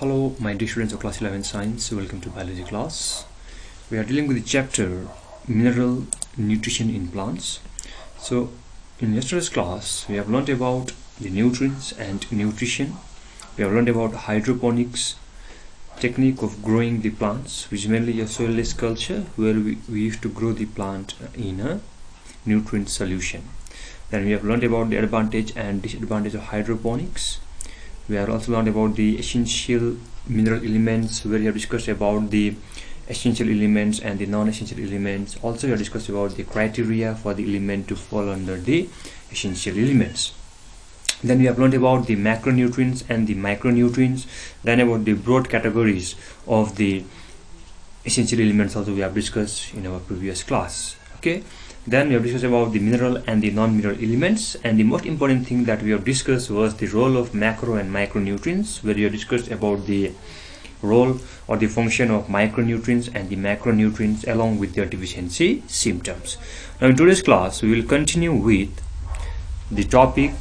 Hello my dear students of class 11 science, welcome to biology class. We are dealing with the chapter mineral nutrition in plants. So in yesterday's class we have learned about the nutrients and nutrition. We have learned about hydroponics technique of growing the plants, which is mainly a soilless culture where we used to grow the plant in a nutrient solution. Then we have learned about the advantage and disadvantage of hydroponics. We have also learned about the essential mineral elements, where we have discussed about the essential elements and the non-essential elements. Also we have discussed about the criteria for the element to fall under the essential elements. Then we have learned about the macronutrients and the micronutrients. Then about the broad categories of the essential elements also we have discussed in our previous class. Okay. Then we have discussed about the mineral and the non-mineral elements, and the most important thing that we have discussed was the role of macro and micronutrients, where we have discussed about the role or the function of micronutrients and the macronutrients along with their deficiency symptoms. Now in today's class we will continue with the topic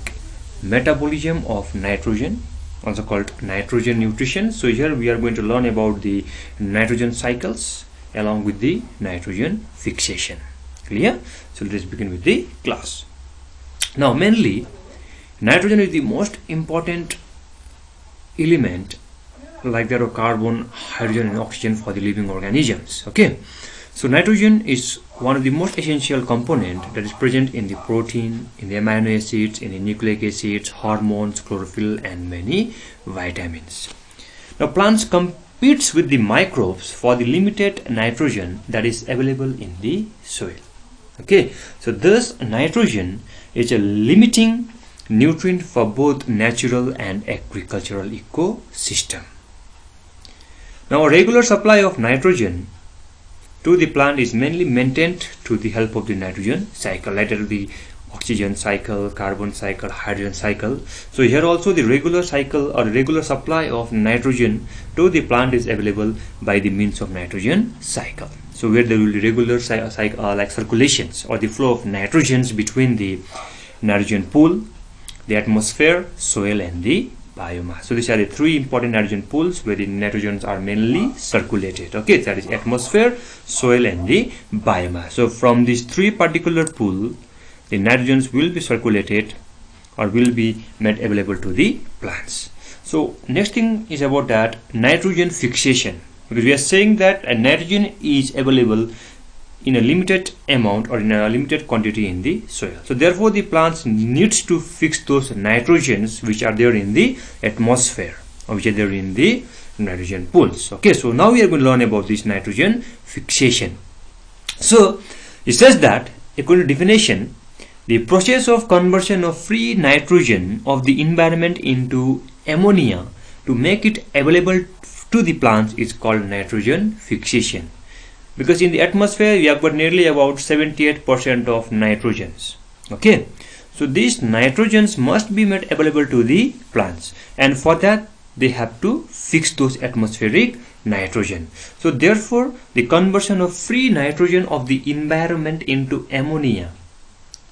metabolism of nitrogen, also called nitrogen nutrition. So here we are going to learn about the nitrogen cycles along with the nitrogen fixation. Clear? So let us begin with the class. Now mainly nitrogen is the most important element, like that of carbon, hydrogen and oxygen, for the living organisms. Okay, so nitrogen is one of the most essential components that is present in the protein, in the amino acids, in the nucleic acids, hormones, chlorophyll and many vitamins. Now plants competes with the microbes for the limited nitrogen that is available in the soil. Okay, so thus nitrogen is a limiting nutrient for both natural and agricultural ecosystem. Now a regular supply of nitrogen to the plant is mainly maintained through the help of the nitrogen cycle, later the oxygen cycle, carbon cycle, hydrogen cycle. So here also the regular cycle or regular supply of nitrogen to the plant is available by the means of nitrogen cycle. So where there will be regular like circulations or the flow of nitrogens between the nitrogen pool, the atmosphere, soil and the biomass. So these are the three important nitrogen pools where the nitrogens are mainly circulated. Okay, that is atmosphere, soil and the biomass. So from these three particular pools, the nitrogens will be circulated or will be made available to the plants. So next thing is about that nitrogen fixation, because we are saying that a nitrogen is available in a limited amount or in a limited quantity in the soil. So therefore the plants needs to fix those nitrogens which are there in the atmosphere or which are there in the nitrogen pools. Okay, so now we are going to learn about this nitrogen fixation. So it says that according to definition, the process of conversion of free nitrogen of the environment into ammonia to make it available to the plants is called nitrogen fixation. Because in the atmosphere we have got nearly about 78% of nitrogens. Okay, so these nitrogens must be made available to the plants, and for that they have to fix those atmospheric nitrogen. So therefore the conversion of free nitrogen of the environment into ammonia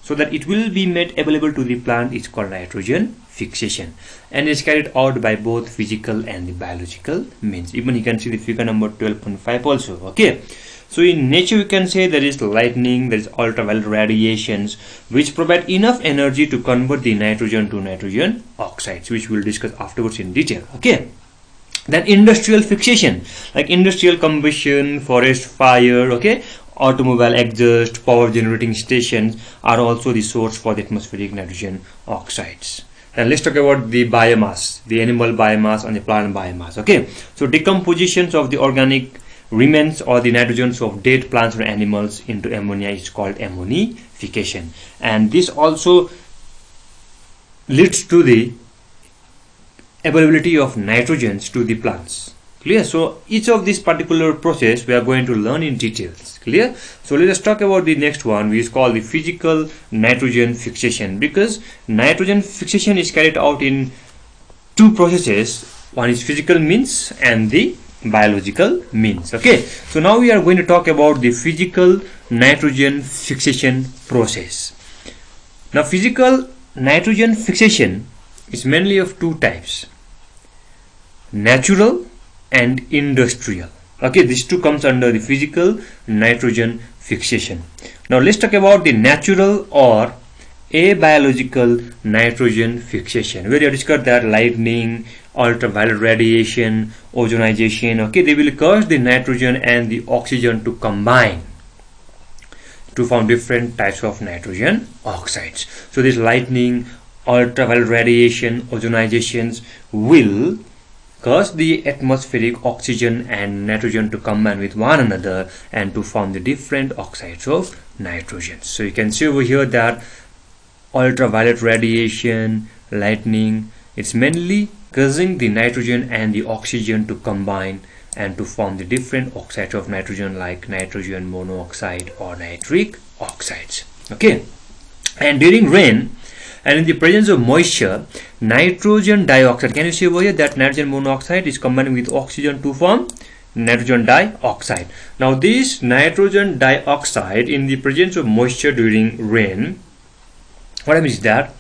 so that it will be made available to the plant is called nitrogen fixation, and is carried out by both physical and the biological means. Even you can see the figure number 12.5 also. Okay, so in nature we can say there is lightning, there is ultraviolet radiations which provide enough energy to convert the nitrogen to nitrogen oxides, which we will discuss afterwards in detail. Okay, then industrial fixation, like industrial combustion, forest fire, okay, automobile exhaust, power generating stations are also the source for the atmospheric nitrogen oxides. And let's talk about the biomass, the animal biomass and the plant biomass. Okay, so decompositions of the organic remains or the nitrogens of dead plants or animals into ammonia is called ammonification, and this also leads to the availability of nitrogens to the plants. Clear? So each of this particular process we are going to learn in details. Clear? So let us talk about the next one, which is called the physical nitrogen fixation, because nitrogen fixation is carried out in two processes. One is physical means and the biological means. Okay, so now we are going to talk about the physical nitrogen fixation process. Now physical nitrogen fixation is mainly of two types. natural and industrial. Okay, these two comes under the physical nitrogen fixation. Now let's talk about the natural or abiological nitrogen fixation, where you discuss that lightning, ultraviolet radiation, ozonization, okay, they will cause the nitrogen and the oxygen to combine to form different types of nitrogen oxides. So this lightning, ultraviolet radiation, ozonizations will cause the atmospheric oxygen and nitrogen to combine with one another and to form the different oxides of nitrogen. So you can see over here that ultraviolet radiation, lightning, it's mainly causing the nitrogen and the oxygen to combine and to form the different oxides of nitrogen like nitrogen monoxide or nitric oxides. Okay, and during rain and in the presence of moisture, nitrogen dioxide, can you see over here that nitrogen monoxide is combining with oxygen to form nitrogen dioxide. Now this nitrogen dioxide in the presence of moisture during rain, what I mean is that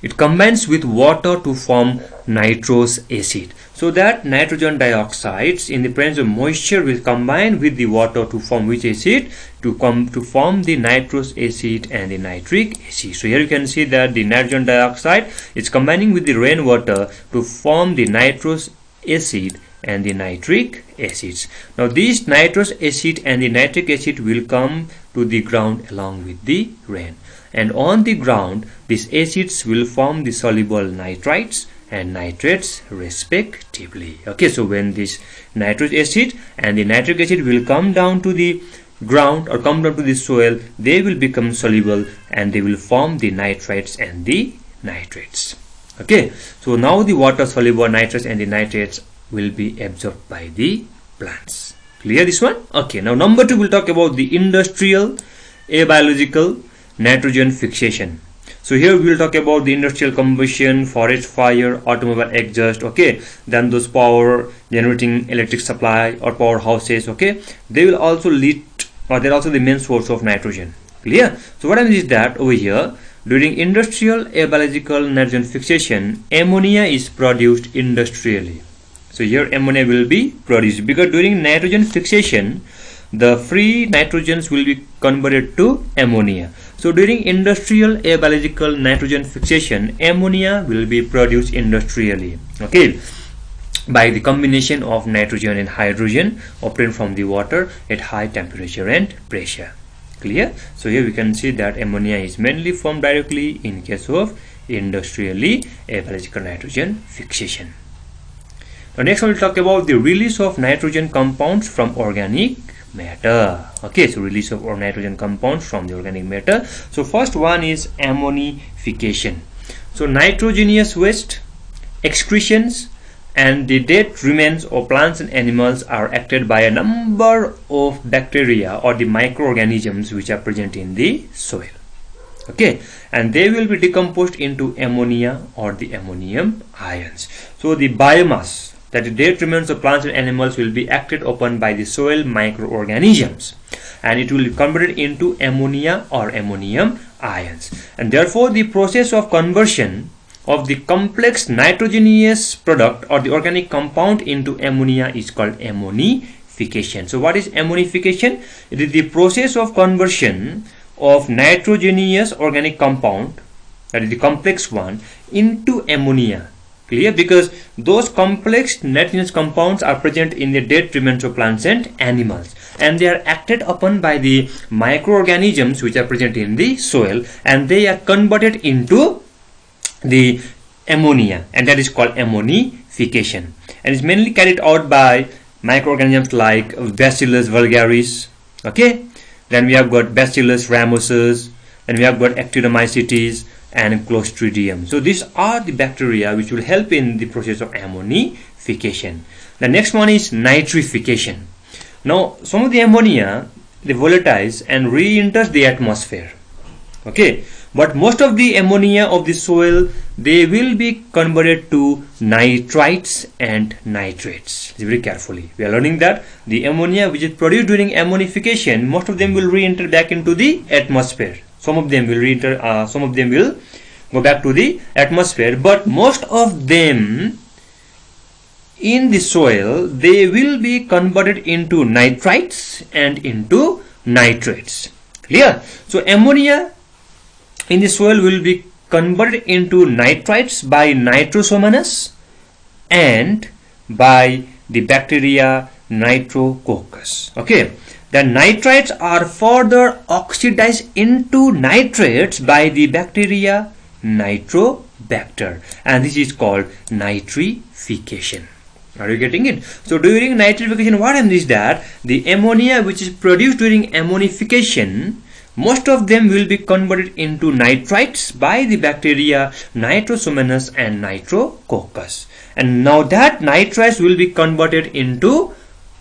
it combines with water to form nitrous acid. So that nitrogen dioxides in the presence of moisture will combine with the water to form which acid? To form the nitrous acid and the nitric acid. So here you can see that the nitrogen dioxide is combining with the rainwater to form the nitrous acid and the nitric acids. Now these nitrous acid and the nitric acid will come to the ground along with the rain, and on the ground these acids will form the soluble nitrites and nitrates respectively. Okay, so when this nitrous acid and the nitric acid will come down to the ground or come down to the soil, they will become soluble and they will form the nitrites and the nitrates. Okay, so now the water soluble nitrates and the nitrates will be absorbed by the plants. Clear this one? Okay, now number 2 we'll talk about the industrial abiological nitrogen fixation. So here we will talk about the industrial combustion, forest fire, automobile exhaust, okay, then those power generating electric supply or powerhouses, okay, they will also lead, or they're also the main source of nitrogen. Clear? So what I mean is that over here during industrial abiological nitrogen fixation, ammonia is produced industrially. So here ammonia will be produced because during nitrogen fixation the free nitrogens will be converted to ammonia. So during industrial abiological nitrogen fixation, ammonia will be produced industrially, okay, by the combination of nitrogen and hydrogen obtained from the water at high temperature and pressure. Clear? So here we can see that ammonia is mainly formed directly in case of industrially abiological nitrogen fixation. Now next we'll talk about the release of nitrogen compounds from organic matter. Okay, so release of nitrogen compounds from the organic matter. So first one is ammonification. So nitrogenous waste, excretions and the dead remains of plants and animals are acted by a number of bacteria or the microorganisms which are present in the soil. Okay, and they will be decomposed into ammonia or the ammonium ions. So the biomass, that the dead remains of plants and animals, will be acted upon by the soil microorganisms and it will be converted into ammonia or ammonium ions, and therefore the process of conversion of the complex nitrogenous product or the organic compound into ammonia is called ammonification. So what is ammonification? It is the process of conversion of nitrogenous organic compound, that is the complex one, into ammonia. Clear? Because those complex nitrogenous compounds are present in the dead remains of plants and animals, and they are acted upon by the microorganisms which are present in the soil, and they are converted into the ammonia, and that is called ammonification, and is mainly carried out by microorganisms like Bacillus vulgaris. Okay, then we have got Bacillus ramosus, and we have got Actinomycetes and Clostridium. So these are the bacteria which will help in the process of ammonification. The next one is nitrification. Now some of the ammonia, they volatilize and re-enters the atmosphere. Okay, but most of the ammonia of the soil, they will be converted to nitrites and nitrates. Very carefully, we are learning that the ammonia which is produced during ammonification, most of them will re-enter back into the atmosphere. Some of them will re-enter, some of them will go back to the atmosphere, but most of them in the soil, they will be converted into nitrites and into nitrates. Clear? So ammonia in the soil will be converted into nitrites by Nitrosomonas and by the bacteria Nitrococcus. Okay, the nitrites are further oxidized into nitrates by the bacteria Nitrobacter, and this is called nitrification. Are you getting it? So during nitrification, what happens is that the ammonia which is produced during ammonification, most of them will be converted into nitrites by the bacteria Nitrosomonas and Nitrococcus. And now that nitrites will be converted into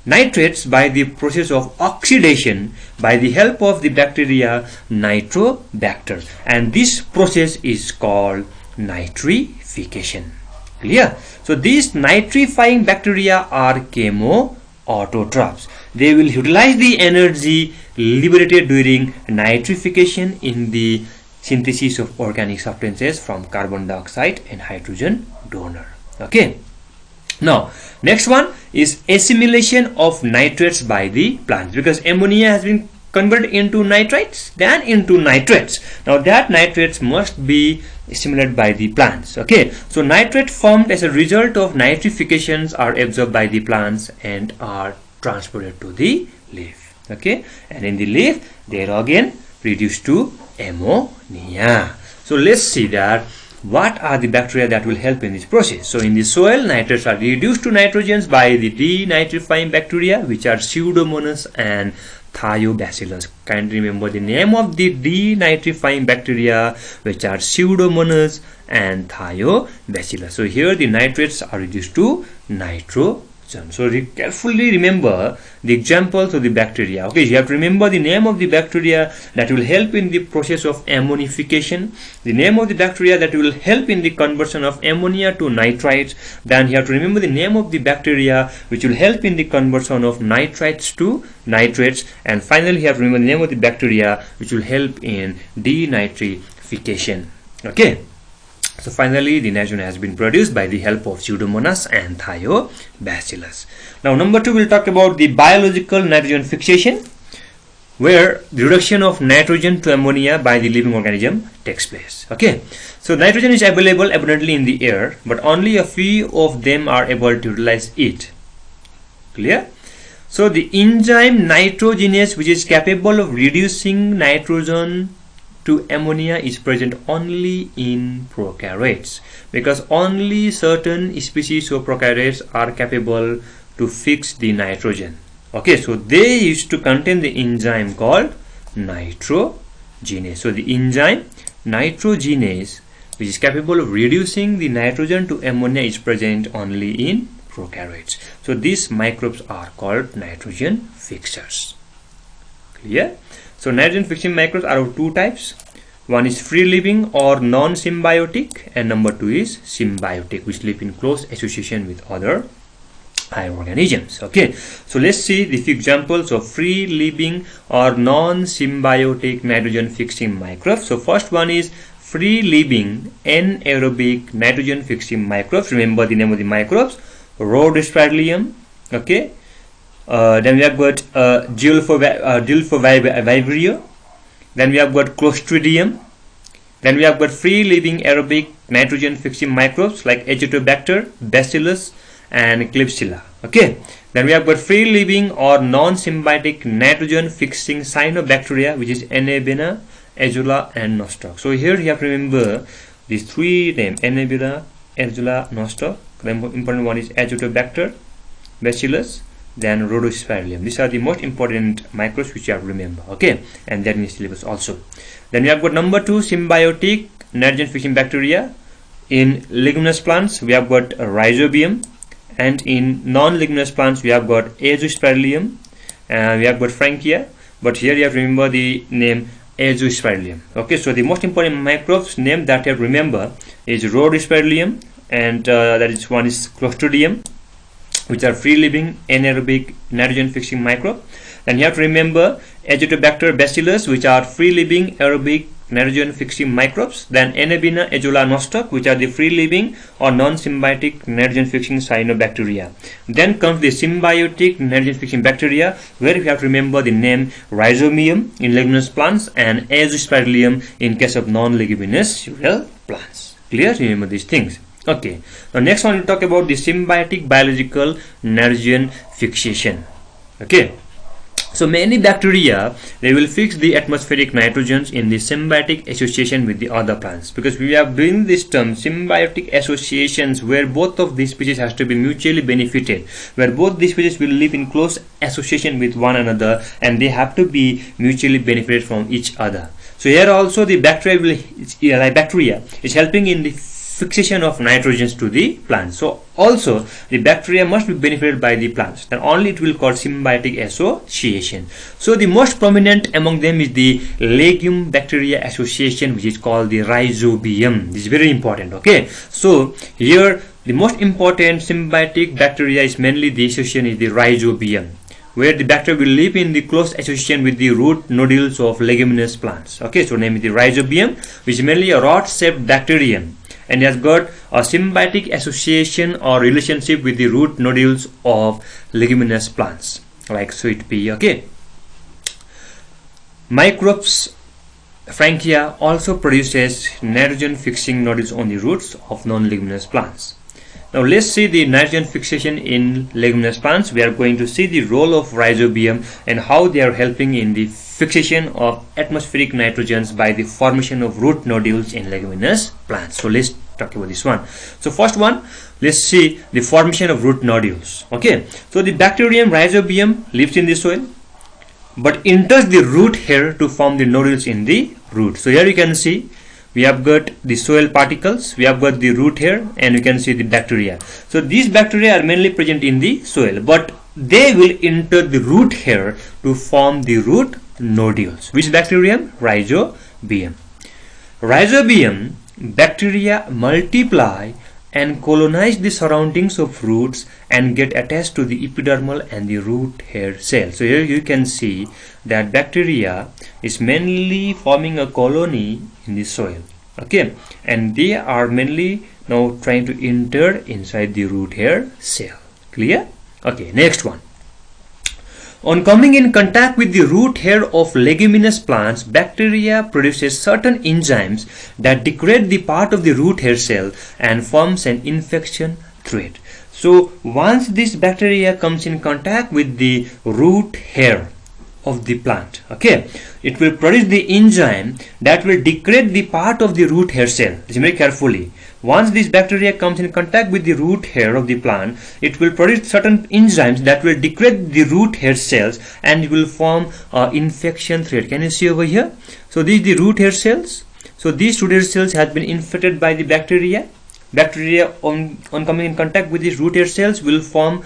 nitrates by the process of oxidation by the help of the bacteria Nitrobacter. And this process is called nitrification. Clear? So these nitrifying bacteria are chemoautotrophs. They will utilize the energy liberated during nitrification in the synthesis of organic substances from carbon dioxide and hydrogen donor. Okay. Now, next one is assimilation of nitrates by the plants, because ammonia has been converted into nitrites, then into nitrates. Now that nitrates must be assimilated by the plants. Okay, so nitrate formed as a result of nitrifications are absorbed by the plants and are transported to the leaf. Okay, and in the leaf they are again reduced to ammonia. So let's see that what are the bacteria that will help in this process. So in the soil, nitrates are reduced to nitrogens by the denitrifying bacteria, which are Pseudomonas and Thiobacillus. Kindly remember the name of the denitrifying bacteria, which are Pseudomonas and Thiobacillus. So here the nitrates are reduced to nitrogen. So carefully remember the examples of the bacteria. Okay, you have to remember the name of the bacteria that will help in the process of ammonification, the name of the bacteria that will help in the conversion of ammonia to nitrites. Then you have to remember the name of the bacteria which will help in the conversion of nitrites to nitrates, and finally you have to remember the name of the bacteria which will help in denitrification. Okay. So finally, the nitrogen has been produced by the help of Pseudomonas and Thiobacillus. Now, number 2, we'll talk about the biological nitrogen fixation, where the reduction of nitrogen to ammonia by the living organism takes place. Okay, so nitrogen is available abundantly in the air, but only a few of them are able to utilize it. Clear? So the enzyme nitrogenase, which is capable of reducing nitrogen to ammonia, is present only in prokaryotes, because only certain species of prokaryotes are capable to fix the nitrogen. Okay, so they used to contain the enzyme called nitrogenase. So the enzyme nitrogenase, which is capable of reducing the nitrogen to ammonia, is present only in prokaryotes. So these microbes are called nitrogen fixers. Clear? So nitrogen fixing microbes are of two types. One is free living or non-symbiotic, and number 2 is symbiotic, which live in close association with other higher organisms. Okay, so let's see the few examples of free living or non-symbiotic nitrogen fixing microbes. So first one is free living anaerobic nitrogen fixing microbes. Remember the name of the microbes: Rhodosphaerium. Okay, then we have got Dilophovirio. Then we have got Clostridium. Then we have got free living aerobic nitrogen fixing microbes like Azotobacter, Bacillus and Klebsiella. Okay, then we have got free living or non-symbiotic nitrogen fixing cyanobacteria, which is Anabaena, Azula and Nostoc. So here you have to remember these three names: Anabaena, Azula, Nostoc. The important one is Azotobacter, Bacillus, then Rhodosphaerium. These are the most important microbes which you have to remember. Okay, and that in syllabus also. Then we have got number 2, symbiotic nitrogen fixing bacteria. In leguminous plants we have got Rhizobium, and in non-leguminous plants we have got Azoospermillium, and we have got Frankia, but here you have to remember the name Azoospermillium. Okay, so the most important microbes name that you have to remember is Rhodosphaerium, and that is one is Clostridium, which are free living anaerobic nitrogen fixing microbe. Then you have to remember Azotobacter, Bacillus, which are free living aerobic nitrogen fixing microbes than Anabaena, Azolla, Nostoc, which are the free living or non-symbiotic nitrogen fixing cyanobacteria. Then comes the symbiotic nitrogen fixing bacteria, where we have to remember the name Rhizobium in leguminous plants and Azoospergillium in case of non-leguminous cereal plants. Clear? Remember these things. Okay. Now next one, we talk about the symbiotic biological nitrogen fixation. Okay. So many bacteria, they will fix the atmospheric nitrogens in the symbiotic association with the other plants, because we are doing this term symbiotic associations where both of these species has to be mutually benefited, where both these species will live in close association with one another and they have to be mutually benefited from each other. So here also the bacteria is helping in the fixation of nitrogens to the plants. So also the bacteria must be benefited by the plants, then only it will cause symbiotic association. So the most prominent among them is the legume bacteria association, which is called the Rhizobium. This is very important. Okay, so here the most important symbiotic bacteria is mainly the association is the Rhizobium, where the bacteria will live in the close association with the root nodules of leguminous plants. Okay, so name is the Rhizobium, which is mainly a rod-shaped bacterium and has got a symbiotic association or relationship with the root nodules of leguminous plants like sweet pea. Okay, Microbes Frankia also produces nitrogen fixing nodules on the roots of non-leguminous plants. Now let's see the nitrogen fixation in leguminous plants. We are going to see the role of Rhizobium and how they are helping in the fixation of atmospheric nitrogens by the formation of root nodules in leguminous plants. So let's talk about this one. So first one, let's see the formation of root nodules. Okay, so the bacterium Rhizobium lives in the soil but enters the root hair to form the nodules in the root. So here you can see we have got the soil particles, we have got the root hair, and you can see the bacteria. So these bacteria are mainly present in the soil, but they will enter the root hair to form the root nodules. Which bacterium? Rhizobium. Rhizobium bacteria multiply and colonize the surroundings of roots and get attached to the epidermal and the root hair cell. So here you can see that bacteria is mainly forming a colony in the soil. Okay, and they are mainly now trying to enter inside the root hair cell. Clear? Okay, next one. On coming in contact with the root hair of leguminous plants, bacteria produces certain enzymes that degrade the part of the root hair cell and forms an infection thread. So once this bacteria comes in contact with the root hair of the plant, okay, it will produce the enzyme that will degrade the part of the root hair cell. Listen very carefully. Once this bacteria comes in contact with the root hair of the plant, it will produce certain enzymes that will degrade the root hair cells and it will form an infection thread. Can you see over here? So these are the root hair cells. So these root hair cells have been infected by the bacteria. Bacteria on coming in contact with these root hair cells will form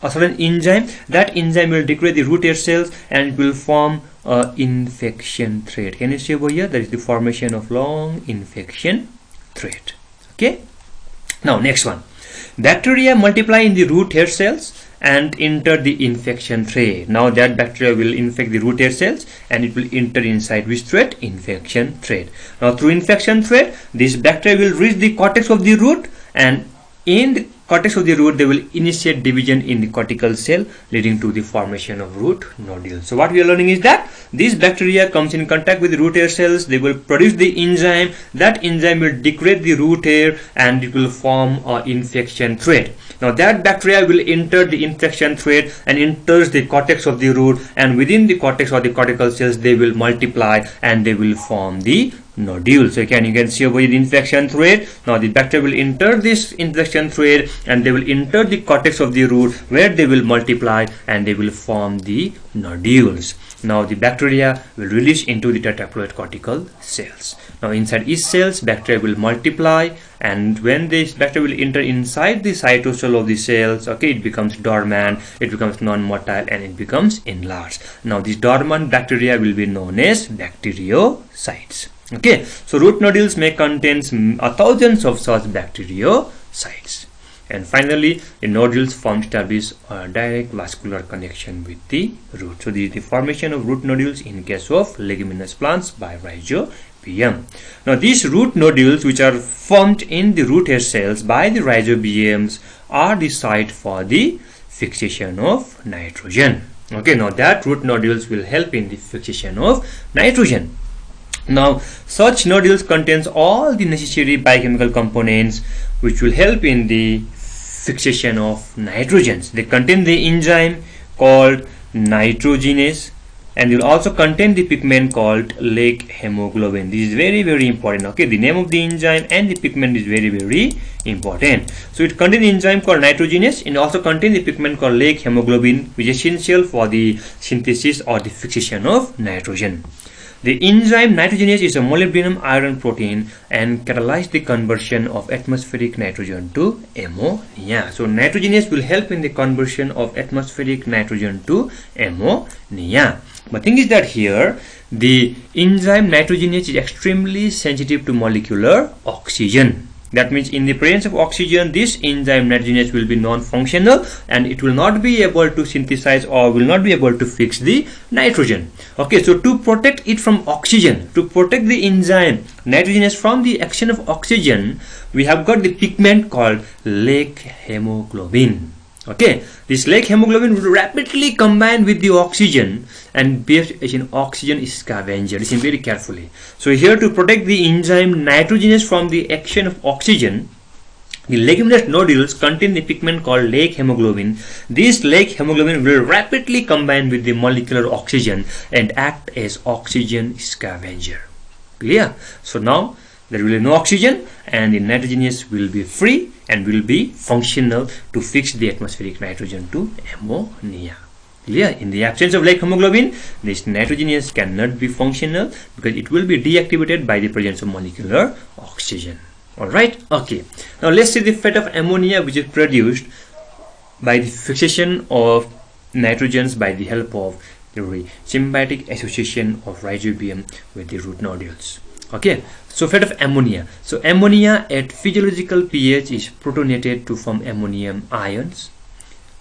a certain enzyme. That enzyme will degrade the root hair cells and it will form an infection thread. Can you see over here? That is the formation of long infection thread. Okay, now next one. Bacteria multiply in the root hair cells and enter the infection thread. Now that bacteria will infect the root hair cells and it will enter inside which thread? Infection thread. Now through infection thread, this bacteria will reach the cortex of the root, and in the cortex of the root they will initiate division in the cortical cell, leading to the formation of root nodules. So what we are learning is that this bacteria comes in contact with the root hair cells, they will produce the enzyme, that enzyme will degrade the root hair and it will form an infection thread. Now that bacteria will enter the infection thread and enters the cortex of the root, and within the cortex or the cortical cells they will multiply and they will form the nodules. So you can see over the infection thread. Now the bacteria will enter this infection thread and they will enter the cortex of the root, where they will multiply and they will form the nodules. Now the bacteria will release into the tetraploid cortical cells. Now inside each cells, bacteria will multiply, and when this bacteria will enter inside the cytosol of the cells, okay, it becomes dormant, it becomes non-motile, and it becomes enlarged. Now these dormant bacteria will be known as bacteriocytes. Okay, so root nodules may contain thousands of such bacteriocytes. And finally, the nodules establish a direct vascular connection with the root. So this is the formation of root nodules in case of leguminous plants by Rhizobium. rhizobium. Now these root nodules, which are formed in the root hair cells by the rhizobiums, are the site for the fixation of nitrogen. Okay, now that root nodules will help in the fixation of nitrogen. Now such nodules contains all the necessary biochemical components which will help in the fixation of nitrogens. They contain the enzyme called nitrogenase, and they will also contain the pigment called lake hemoglobin. This is very important. Okay, the name of the enzyme and the pigment is very important. So it contains the enzyme called nitrogenase and also contains the pigment called lake hemoglobin, which is essential for the synthesis or the fixation of nitrogen. The enzyme nitrogenase is a molybdenum iron protein and catalyzes the conversion of atmospheric nitrogen to ammonia. So nitrogenase will help in the conversion of atmospheric nitrogen to ammonia. But thing is that here the enzyme nitrogenase is extremely sensitive to molecular oxygen. That means in the presence of oxygen, this enzyme nitrogenase will be non-functional and it will not be able to synthesize or will not be able to fix the nitrogen. Okay, so to protect it from oxygen, to protect the enzyme nitrogenase from the action of oxygen, we have got the pigment called lake hemoglobin. Okay, this lake hemoglobin will rapidly combine with the oxygen and be an oxygen scavenger. Listen very carefully. So here, to protect the enzyme nitrogenase from the action of oxygen, the leguminous nodules contain the pigment called lake hemoglobin. This lake hemoglobin will rapidly combine with the molecular oxygen and act as oxygen scavenger. Clear? So now there will be no oxygen and the nitrogenase will be free and will be functional to fix the atmospheric nitrogen to ammonia. Clear? In the absence of lake hemoglobin, this nitrogenase cannot be functional because it will be deactivated by the presence of molecular oxygen. Alright? Okay. Now let's see the fate of ammonia, which is produced by the fixation of nitrogens by the help of the symbiotic association of rhizobium with the root nodules. Okay, so fate of ammonia. So ammonia at physiological pH is protonated to form ammonium ions.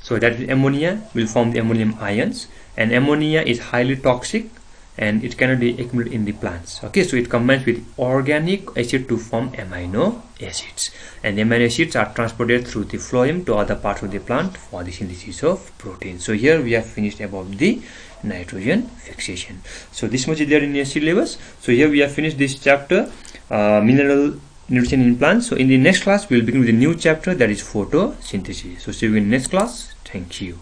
So that ammonia will form the ammonium ions, and ammonia is highly toxic and it cannot be accumulated in the plants. Okay, so it combines with organic acid to form amino acids, and the amino acids are transported through the phloem to other parts of the plant for the synthesis of protein. So here we have finished about the nitrogen fixation. So this much is there in your syllabus. So here we have finished this chapter, mineral nutrition in plants. So in the next class we will begin with a new chapter, that is photosynthesis. So see you in the next class. Thank you.